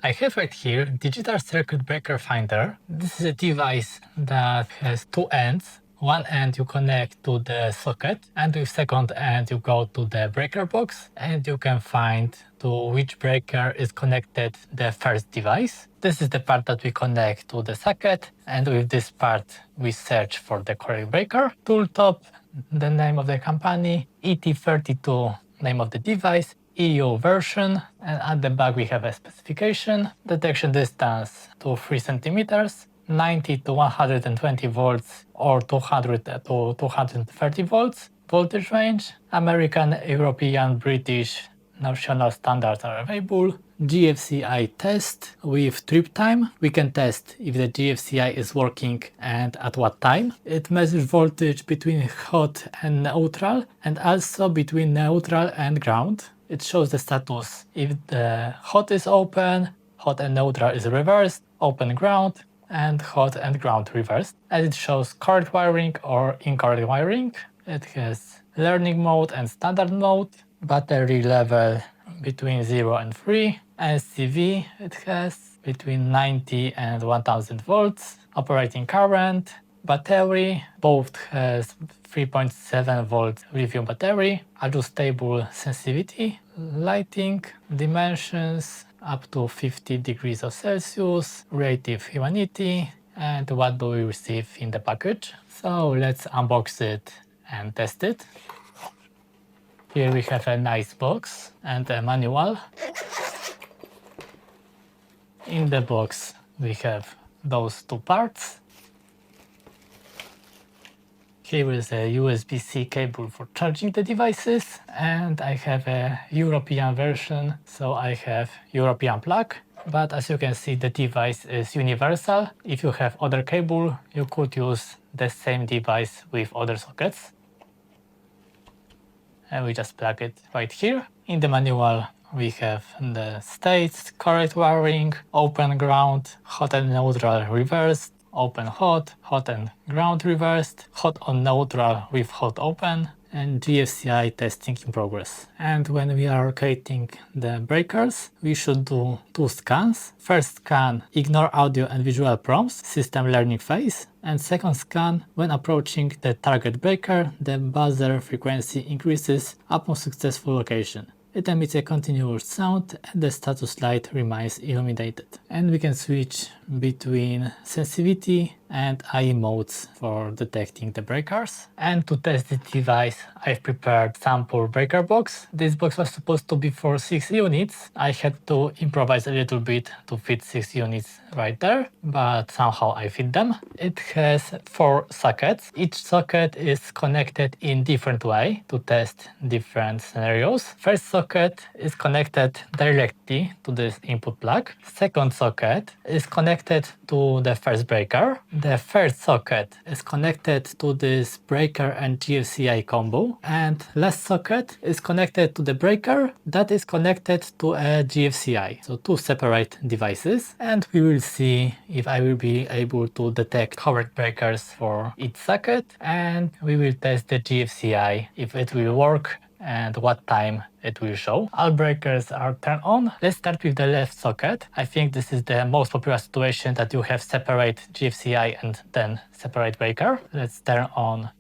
I have right here Digital Circuit Breaker Finder. This is a device that has two ends. One end you connect to the socket, and with second end you go to the breaker box, and you can find to which breaker is connected the first device. This is the part that we connect to the socket, and with this part we search for the correct breaker. Tooltop, the name of the company, ET32, name of the device, EU version, and at the back we have a specification, detection distance to 3 centimeters, 90 to 120 volts or 200 to 230 volts, voltage range, American, European, British, national standards are available. GFCI test with trip time. We can test if the GFCI is working and at what time. It measures voltage between hot and neutral, and also between neutral and ground. It shows the status if the hot is open, hot and neutral is reversed, open ground, and hot and ground reversed. And it shows correct wiring or incorrect wiring. It has learning mode and standard mode, battery level between 0 and 3, LCV it has between 90 and 1000 volts, operating current, battery, both has 3.7 volt lithium battery, adjustable sensitivity, lighting, dimensions up to 50 degrees of Celsius, relative humidity, and what do we receive in the package. So let's unbox it and test it. Here we have a nice box and a manual. In the box we have those two parts. Here is a USB-C cable for charging the devices, and I have a European version, so I have European plug. But as you can see, the device is universal. If you have other cable, you could use the same device with other sockets. And we just plug it right here. In the manual we have the states, correct wiring, open ground, hot and neutral reversed, open hot, hot and ground reversed, hot on neutral with hot open, and GFCI testing in progress. And when we are locating the breakers, we should do two scans. First scan, ignore audio and visual prompts, system learning phase. And second scan, when approaching the target breaker, the buzzer frequency increases upon successful location. It emits a continuous sound and the status light remains illuminated. And we can switch between sensitivity and AI modes for detecting the breakers. And to test the device, I've prepared sample breaker box. This box was supposed to be for 6 units. I had to improvise a little bit to fit 6 units right there, but somehow I fit them. It has 4 sockets. Each socket is connected in different way to test different scenarios. First socket is connected directly to this input plug. Second socket is connected to the first breaker. The third socket is connected to this breaker and GFCI combo. And last socket is connected to the breaker that is connected to a GFCI. So 2 separate devices. And we will see if I will be able to detect correct breakers for each socket. And we will test the GFCI if it will work and what time it will show. All breakers are turned on. Let's start with the left socket. I think this is the most popular situation that you have separate GFCI and then separate breaker. Let's turn on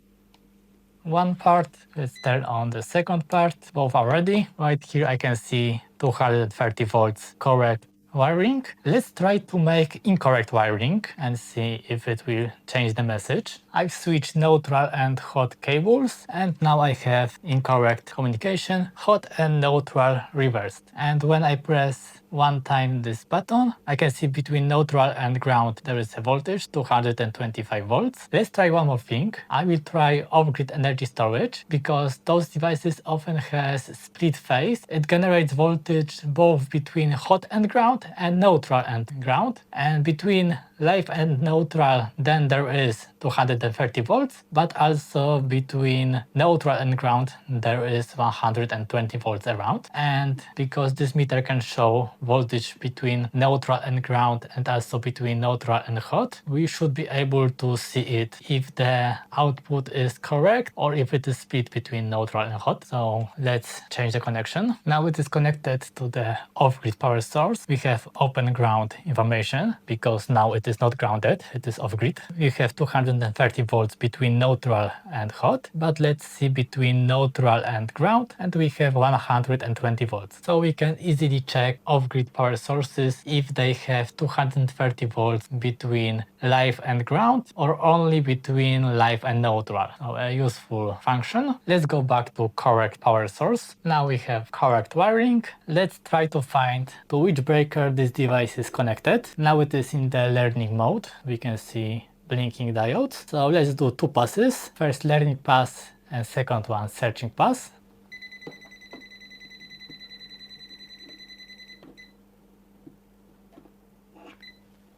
one part. Let's turn on the second part. Both are ready. Right here I can see 230 volts correct wiring. Let's try to make incorrect wiring and see if it will change the message. I've switched neutral and hot cables, and now I have incorrect communication, hot and neutral reversed. And when I press one time this button, I can see between neutral and ground there is a voltage 225 volts. Let's try one more thing. I will try off-grid energy storage because those devices often has split phase. It generates voltage both between hot and ground and neutral and ground, and between live and neutral, then there is 230 volts, but also between neutral and ground there is 120 volts around. And because this meter can show voltage between neutral and ground and also between neutral and hot, we should be able to see it if the output is correct or if it is split between neutral and hot. So let's change the connection. Now it is connected to the off-grid power source. We have open ground information because now it is not grounded, it is off-grid. We have 230 volts between neutral and hot, but let's see between neutral and ground, and we have 120 volts. So we can easily check off-grid power sources if they have 230 volts between live and ground or only between live and neutral. So a useful function. Let's go back to correct power source. Now we have correct wiring. Let's try to find to which breaker this device is connected. Now it is in the learning mode. We can see blinking diodes. So let's do two passes. First learning pass and second one searching pass.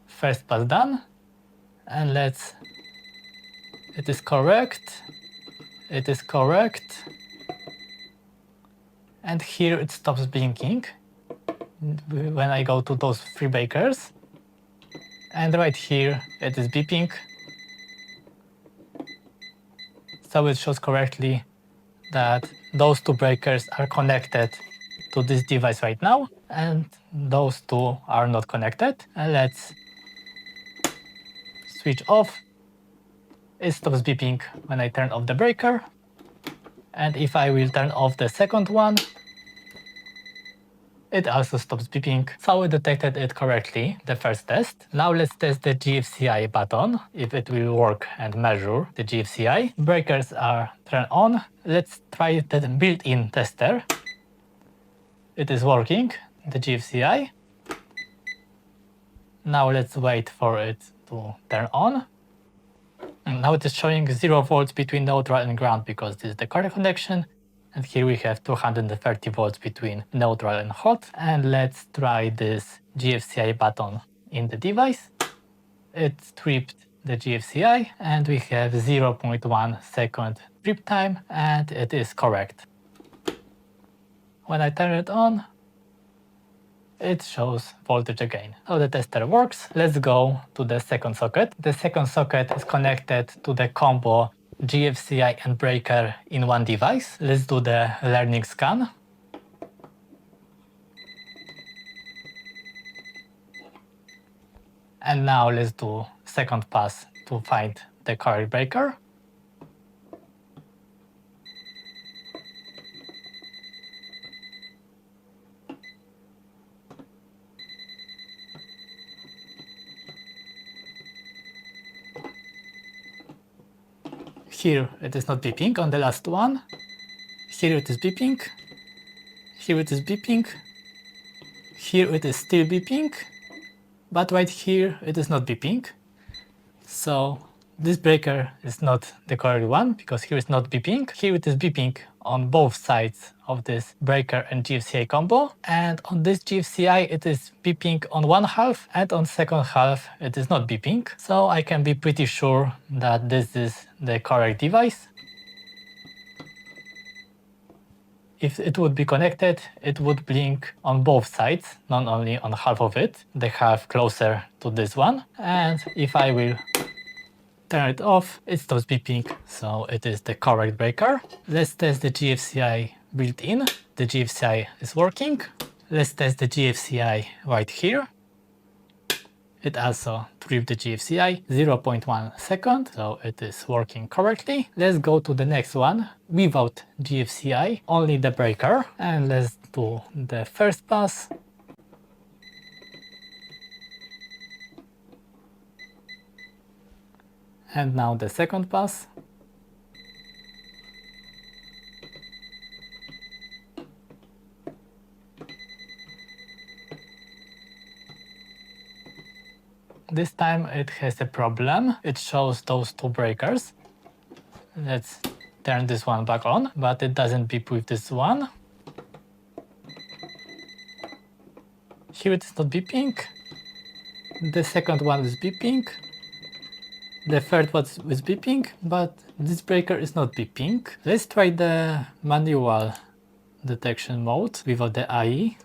First pass done. And let's, it is correct. It is correct. And here it stops blinking when I go to those three breakers. And right here it is beeping. So it shows correctly that those two breakers are connected to this device right now, and those two are not connected. And let's switch off. It stops beeping when I turn off the breaker. And if I will turn off the second one, it also stops beeping. So we detected it correctly, the first test. Now let's test the GFCI button, if it will work and measure the GFCI. Breakers are turned on. Let's try the built-in tester. It is working, the GFCI. Now let's wait for it to turn on. And now it is showing 0 volts between neutral and ground because this is the correct connection. And here we have 230 volts between neutral and hot. And let's try this GFCI button in the device. It tripped the GFCI and we have 0.1 second trip time and it is correct. When I turn it on, it shows voltage again. So the tester works. Let's go to the second socket. The second socket is connected to the combo GFCI and breaker in one device. Let's do the learning scan. And now let's do second pass to find the correct breaker. Here it is not beeping on the last one. Here it is beeping. Here it is beeping. Here it is still beeping. But right here it is not beeping. So this breaker is not the correct one because here it's not beeping. Here it is beeping on both sides of this breaker and GFCI combo. And on this GFCI it is beeping on one half and on second half it is not beeping. So I can be pretty sure that this is the correct device. If it would be connected, it would blink on both sides, not only on half of it, the half closer to this one. And if I will turn it off, it stops beeping, so it is the correct breaker. Let's test the GFCI built-in. The GFCI is working. Let's test the GFCI right here. It also tripped the GFCI 0.1 second, so it is working correctly. Let's go to the next one without GFCI, only the breaker, and let's do the first pass. And now the second pass. This time it has a problem. It shows those two breakers. Let's turn this one back on, but it doesn't beep with this one. Here it is not beeping, The second one is beeping. The third one is beeping, but this breaker is not beeping. Let's try the manual detection mode without the AI.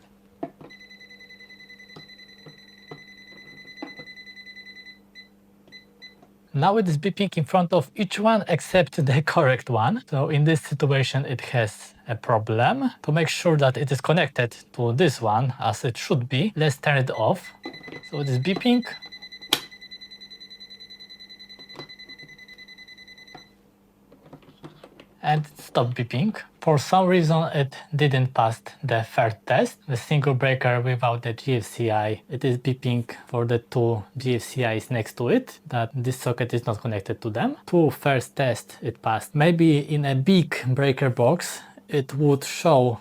Now it is beeping in front of each one except the correct one. So in this situation it has a problem. To make sure that it is connected to this one as it should be, let's turn it off. So it is beeping. And stop beeping. For some reason it didn't pass the third test. The single breaker without the GFCI, it is beeping for the two GFCIs next to it, that this socket is not connected to them. Two first test it passed. Maybe in a big breaker box it would show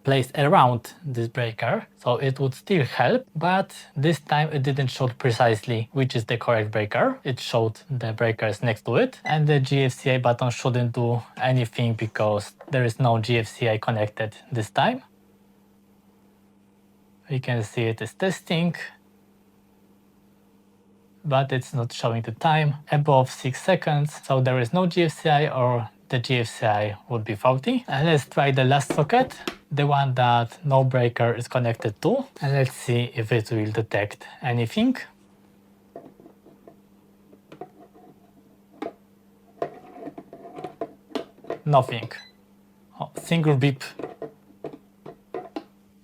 place around this breaker, so it would still help, but this time it didn't show precisely which is the correct breaker. It showed the breakers next to it, and the GFCI button shouldn't do anything because there is no GFCI connected this time. You can see it is testing, but it's not showing the time above 6 seconds, so there is no GFCI or the GFCI would be faulty. And let's try the last socket, the one that no breaker is connected to, and let's see if it will detect anything. Nothing. Oh, single beep.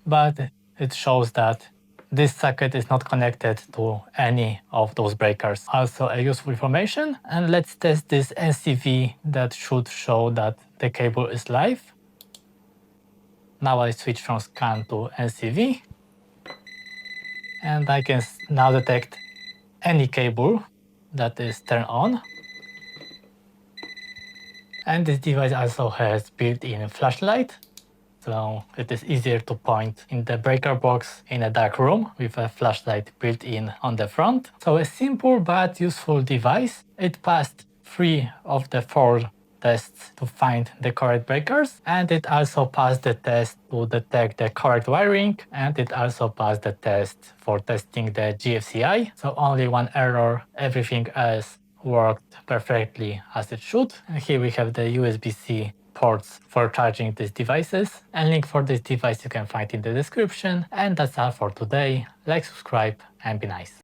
But it shows that this socket is not connected to any of those breakers. Also a useful information. And let's test this NCV that should show that the cable is live. Now I switch from scan to NCV. And I can now detect any cable that is turned on. And this device also has built-in flashlight. So it is easier to point in the breaker box in a dark room with a flashlight built in on the front. So a simple but useful device. It passed 3 of the 4 tests to find the correct breakers, and it also passed the test to detect the correct wiring, and it also passed the test for testing the GFCI. So only one error, everything else worked perfectly as it should. And here we have the USB-C ports for charging these devices, and link for this device you can find in the description. And that's all for today. Like, subscribe, and be nice.